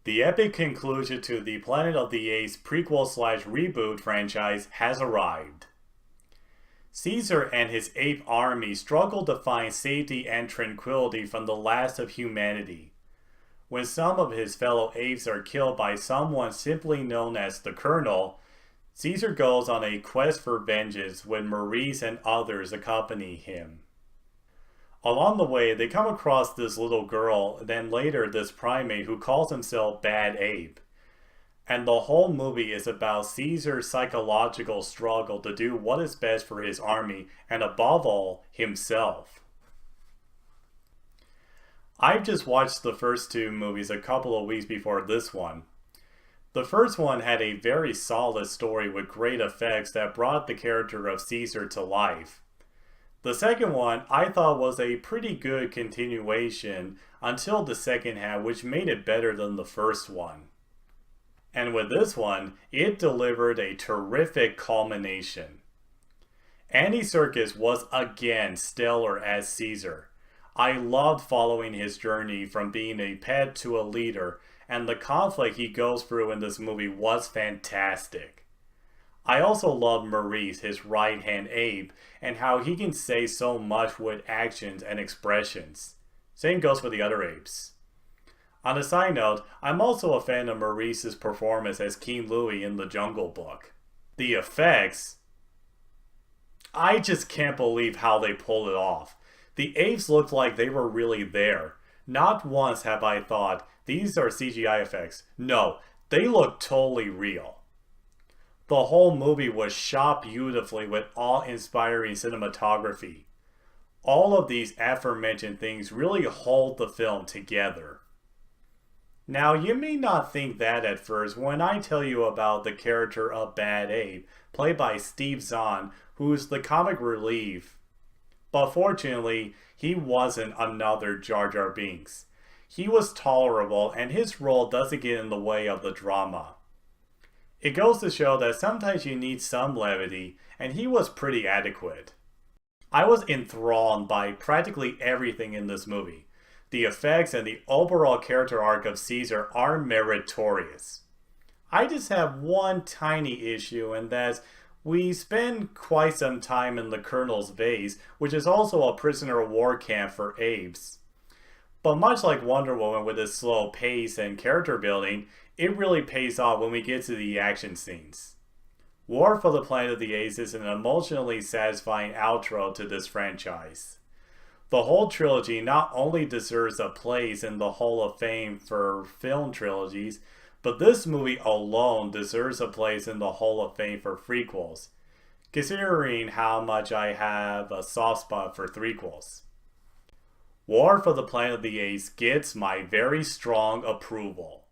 The epic conclusion to the Planet of the Apes prequel/reboot franchise has arrived. Caesar and his ape army struggle to find safety and tranquility from the last of humanity. When some of his fellow apes are killed by someone simply known as the Colonel, Caesar goes on a quest for vengeance with Maurice and others accompany him. Along the way, they come across this little girl, then later this primate who calls himself Bad Ape. And the whole movie is about Caesar's psychological struggle to do what is best for his army and above all, himself. I've just watched the first two movies a couple of weeks before this one. The first one had a very solid story with great effects that brought the character of Caesar to life. The second one I thought was a pretty good continuation until the second half, which made it better than the first one. And with this one, it delivered a terrific culmination. Andy Serkis was again stellar as Caesar. I loved following his journey from being a pet to a leader, and the conflict he goes through in this movie was fantastic. I also love Maurice, his right-hand ape, and how he can say so much with actions and expressions. Same goes for the other apes. On a side note, I'm also a fan of Maurice's performance as King Louie in The Jungle Book. The effects, I just can't believe how they pulled it off. The apes looked like they were really there. Not once have I thought, these are CGI effects. No, they look totally real. The whole movie was shot beautifully with awe-inspiring cinematography. All of these aforementioned things really hold the film together. Now, you may not think that at first when I tell you about the character of Bad Ape, played by Steve Zahn, who's the comic relief. But fortunately, he wasn't another Jar Jar Binks. He was tolerable, and his role doesn't get in the way of the drama. It goes to show that sometimes you need some levity, and he was pretty adequate. I was enthralled by practically everything in this movie. The effects and the overall character arc of Caesar are meritorious. I just have one tiny issue, and that's we spend quite some time in the Colonel's base, which is also a prisoner of war camp for apes. But much like Wonder Woman with its slow pace and character building, it really pays off when we get to the action scenes. War for the Planet of the Apes is an emotionally satisfying outro to this franchise. The whole trilogy not only deserves a place in the Hall of Fame for film trilogies, but this movie alone deserves a place in the Hall of Fame for prequels, considering how much I have a soft spot for threequels. War for the Planet of the Apes gets my very strong approval.